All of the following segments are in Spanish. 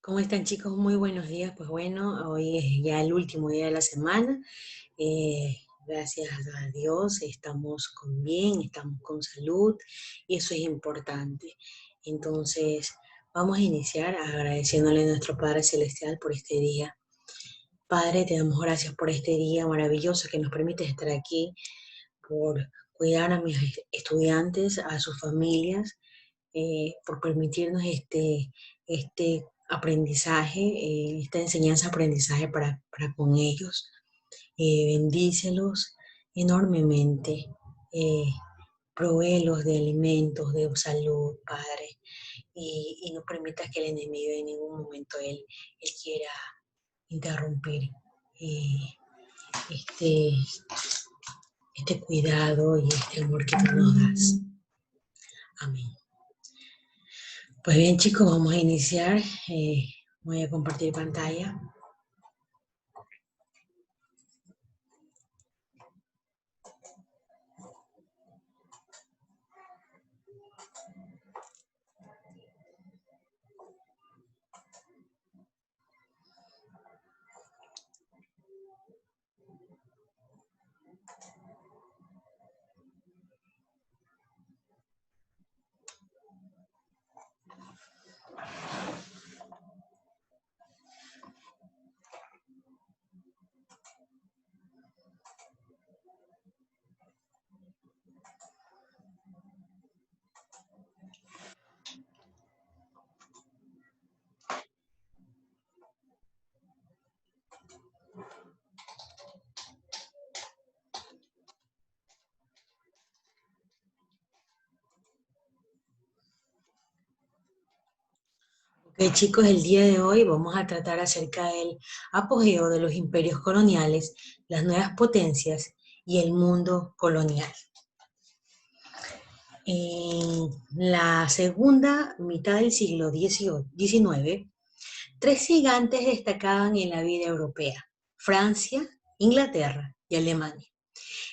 ¿Cómo están, chicos? Muy buenos días. Pues bueno, hoy es ya el último día de la semana. Gracias a Dios estamos con bien, estamos con salud y eso es importante. Entonces, vamos a iniciar agradeciéndole a nuestro Padre Celestial por este día. Padre, te damos gracias por este día maravilloso que nos permite estar aquí, por cuidar a mis estudiantes, a sus familias, por permitirnos este aprendizaje, esta enseñanza-aprendizaje para con ellos. Bendícelos enormemente. Eh, Provéelos de alimentos, de salud, Padre, y no permitas que el enemigo en ningún momento él quiera interrumpir eh, este, este cuidado y este amor que tú nos das. Amén. Pues bien, chicos, vamos a iniciar. Voy a compartir pantalla. Ok, chicos, el día de hoy vamos a tratar acerca del apogeo de los imperios coloniales, las nuevas potencias y el mundo colonial. En la segunda mitad del siglo XIX, tres gigantes destacaban en la vida europea: Francia, Inglaterra y Alemania.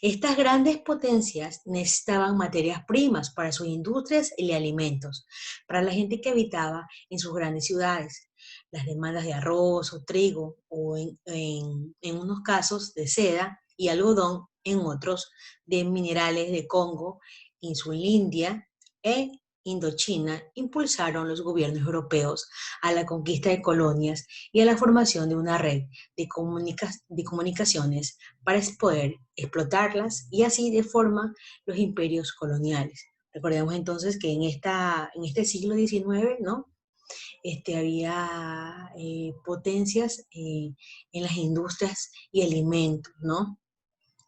Estas grandes potencias necesitaban materias primas para sus industrias y alimentos, para la gente que habitaba en sus grandes ciudades. Las demandas de arroz o trigo, o en unos casos de seda y algodón, en otros de minerales de Congo, Insulindia e Indochina, impulsaron los gobiernos europeos a la conquista de colonias y a la formación de una red de comunicaciones para poder explotarlas y así de forma los imperios coloniales. Recordemos entonces que en este siglo XIX, ¿no? Había potencias en las industrias y alimentos, ¿no?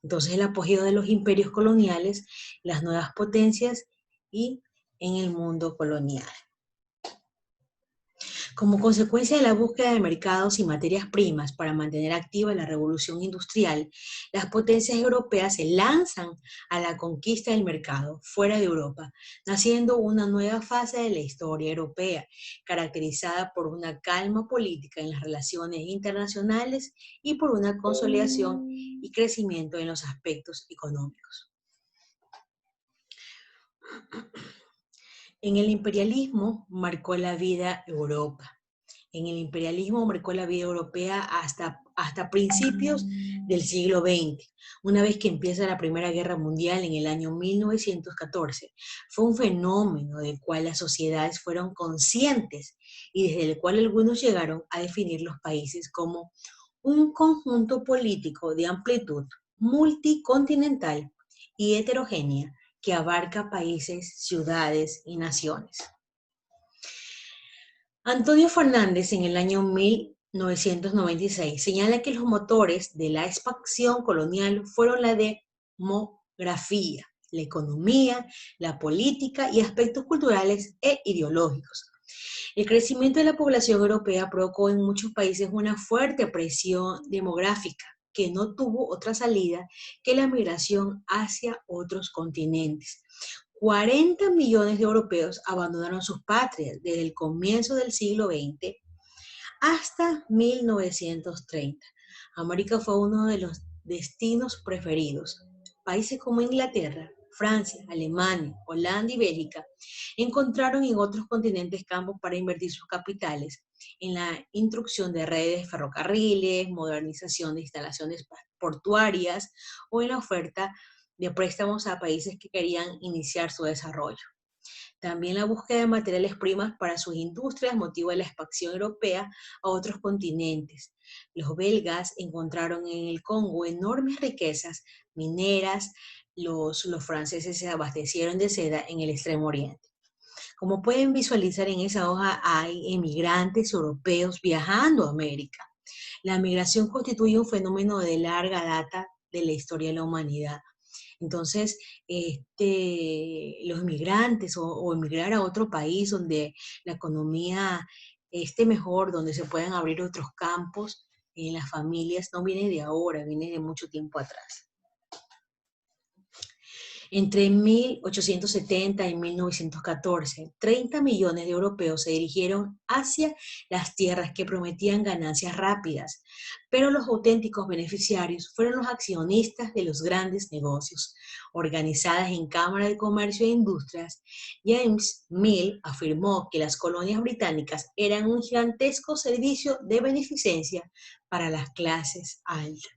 Entonces el apogeo de los imperios coloniales, las nuevas potencias y en el mundo colonial. Como consecuencia de la búsqueda de mercados y materias primas para mantener activa la revolución industrial, las potencias europeas se lanzan a la conquista del mercado fuera de Europa, naciendo una nueva fase de la historia europea, caracterizada por una calma política en las relaciones internacionales y por una consolidación y crecimiento en los aspectos económicos. En el imperialismo marcó la vida Europa. En el imperialismo marcó la vida europea hasta principios del siglo XX, una vez que empieza la Primera Guerra Mundial en el año 1914. Fue un fenómeno del cual las sociedades fueron conscientes y desde el cual algunos llegaron a definir los países como un conjunto político de amplitud multicontinental y heterogénea que abarca países, ciudades y naciones. Antonio Fernández, en el año 1996, señala que los motores de la expansión colonial fueron la demografía, la economía, la política y aspectos culturales e ideológicos. El crecimiento de la población europea provocó en muchos países una fuerte presión demográfica que no tuvo otra salida que la migración hacia otros continentes. 40 millones de europeos abandonaron sus patrias desde el comienzo del siglo XX hasta 1930. América fue uno de los destinos preferidos. Países como Inglaterra, Francia, Alemania, Holanda y Bélgica encontraron en otros continentes campos para invertir sus capitales en la instrucción de redes ferrocarriles, modernización de instalaciones portuarias o en la oferta de préstamos a países que querían iniciar su desarrollo. También la búsqueda de materiales primas para sus industrias motivó la expansión europea a otros continentes. Los belgas encontraron en el Congo enormes riquezas mineras, los franceses se abastecieron de seda en el Extremo Oriente. Como pueden visualizar en esa hoja, hay emigrantes europeos viajando a América. La migración constituye un fenómeno de larga data de la historia de la humanidad. Entonces, los migrantes o emigrar a otro país donde la economía esté mejor, donde se puedan abrir otros campos en las familias, no viene de ahora, viene de mucho tiempo atrás. Entre 1870 y 1914, 30 millones de europeos se dirigieron hacia las tierras que prometían ganancias rápidas, pero los auténticos beneficiarios fueron los accionistas de los grandes negocios. Organizadas en Cámara de Comercio e Industrias, James Mill afirmó que las colonias británicas eran un gigantesco servicio de beneficencia para las clases altas.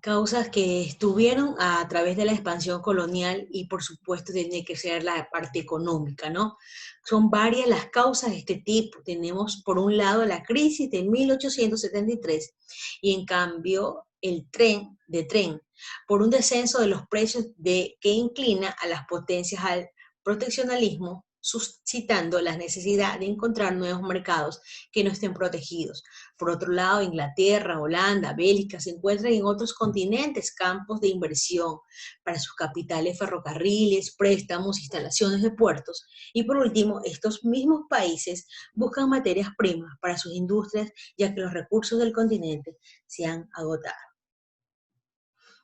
Causas que estuvieron a través de la expansión colonial y por supuesto tiene que ser la parte económica, ¿no? Son varias las causas de este tipo. Tenemos por un lado la crisis de 1873 y en cambio el tren por un descenso de los precios que inclina a las potencias al proteccionalismo, suscitando la necesidad de encontrar nuevos mercados que no estén protegidos. Por otro lado, Inglaterra, Holanda, Bélgica se encuentran en otros continentes campos de inversión para sus capitales ferrocarriles, préstamos, instalaciones de puertos. Y por último, estos mismos países buscan materias primas para sus industrias, ya que los recursos del continente se han agotado.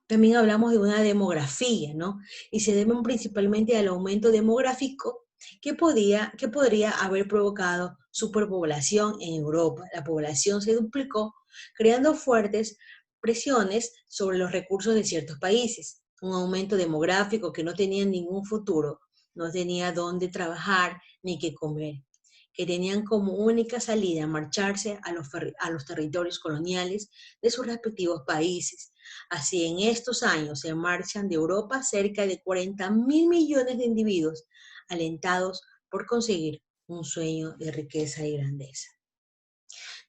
También hablamos de una demografía, ¿no? Y se deben principalmente al aumento demográfico que podría haber provocado superpoblación en Europa. La población se duplicó, creando fuertes presiones sobre los recursos de ciertos países. Un aumento demográfico que no tenía ningún futuro, no tenía dónde trabajar ni qué comer, que tenían como única salida marcharse a los territorios coloniales de sus respectivos países. Así, en estos años se marchan de Europa cerca de 40.000 millones de individuos, alentados por conseguir un sueño de riqueza y grandeza.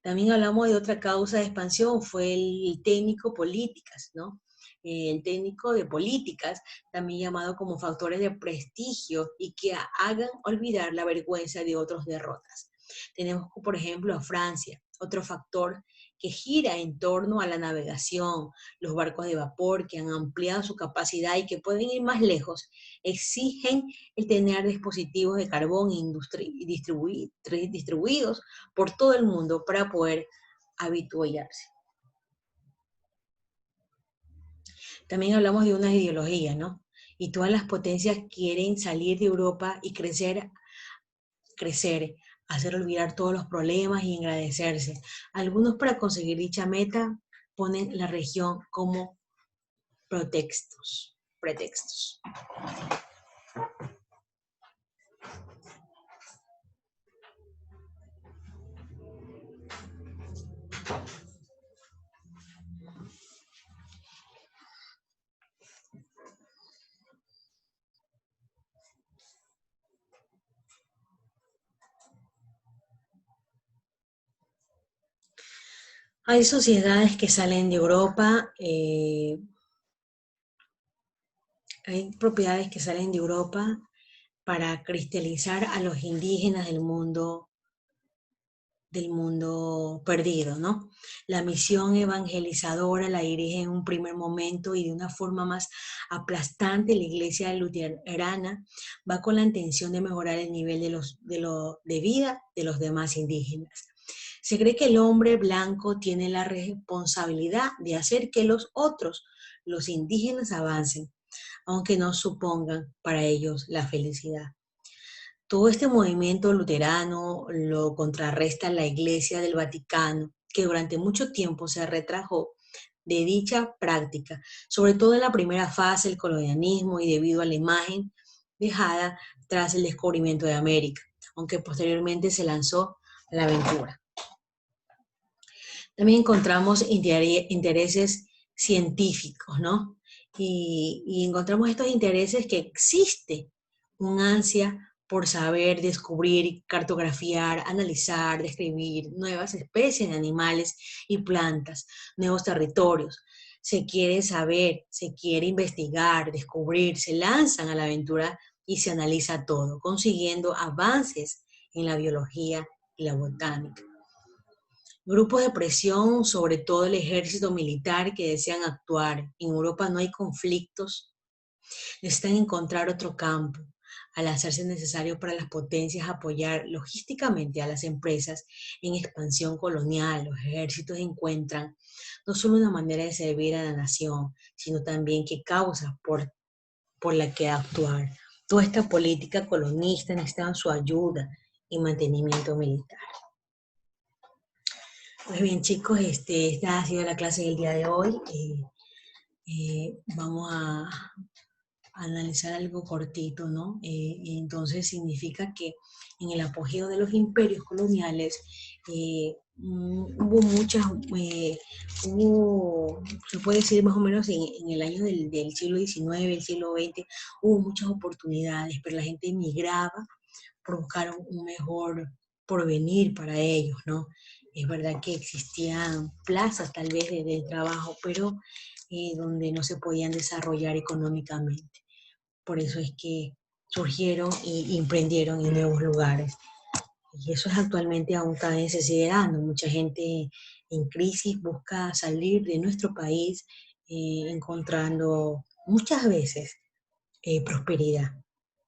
También hablamos de otra causa de expansión, fue el técnico políticas, ¿no? El técnico de políticas, también llamado como factores de prestigio y que hagan olvidar la vergüenza de otras derrotas. Tenemos, por ejemplo, a Francia, otro factor que gira en torno a la navegación, los barcos de vapor que han ampliado su capacidad y que pueden ir más lejos, exigen el tener dispositivos de carbón distribuidos por todo el mundo para poder habituallarse. También hablamos de una ideología, ¿no? Y todas las potencias quieren salir de Europa y crecer, hacer olvidar todos los problemas y engrandecerse. Algunos para conseguir dicha meta ponen la región como pretextos. Hay sociedades que salen de Europa, hay propiedades que salen de Europa para cristalizar a los indígenas del mundo perdido, ¿no? La misión evangelizadora la dirige en un primer momento y de una forma más aplastante la iglesia luterana va con la intención de mejorar el nivel de vida de los demás indígenas. Se cree que el hombre blanco tiene la responsabilidad de hacer que los otros, los indígenas, avancen, aunque no supongan para ellos la felicidad. Todo este movimiento luterano lo contrarresta la Iglesia del Vaticano, que durante mucho tiempo se retrajo de dicha práctica, sobre todo en la primera fase del colonialismo y debido a la imagen dejada tras el descubrimiento de América, aunque posteriormente se lanzó a la aventura. También encontramos intereses científicos, ¿no? Y encontramos estos intereses que existe un ansia por saber, descubrir, cartografiar, analizar, describir nuevas especies de animales y plantas, nuevos territorios. Se quiere saber, se quiere investigar, descubrir, se lanzan a la aventura y se analiza todo, consiguiendo avances en la biología y la botánica. Grupos de presión, sobre todo el ejército militar que desean actuar. En Europa no hay conflictos, necesitan encontrar otro campo. Al hacerse necesario para las potencias apoyar logísticamente a las empresas en expansión colonial, los ejércitos encuentran no solo una manera de servir a la nación, sino también qué causa por la que actuar. Toda esta política colonista necesita su ayuda y mantenimiento militar. Pues bien, chicos, esta ha sido la clase del día de hoy. Vamos a analizar algo cortito, ¿no? Entonces significa que en el apogeo de los imperios coloniales hubo muchas, se puede decir más o menos en el año del siglo XIX, el siglo XX, hubo muchas oportunidades, pero la gente emigraba por buscar un mejor porvenir para ellos, ¿no? Es verdad que existían plazas tal vez de trabajo, pero donde no se podían desarrollar económicamente. Por eso es que surgieron y emprendieron en nuevos lugares. Y eso es actualmente aún también se sigue dando. Mucha gente en crisis busca salir de nuestro país encontrando muchas veces prosperidad,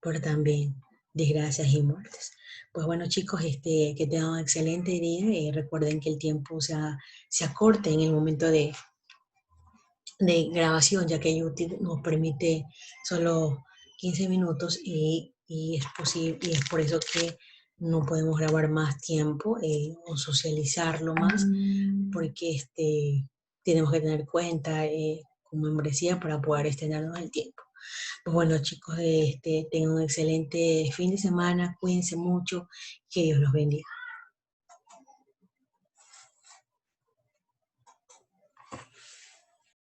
pero también desgracias y muertes. Pues bueno, chicos, que tengan un excelente día. Recuerden que el tiempo se acorta en el momento de grabación, ya que YouTube nos permite solo 15 minutos y es posible, y es por eso que no podemos grabar más tiempo o socializarlo más, porque tenemos que tener cuenta como membresía para poder extendernos el tiempo. Pues bueno, chicos, tengan un excelente fin de semana, cuídense mucho, que Dios los bendiga.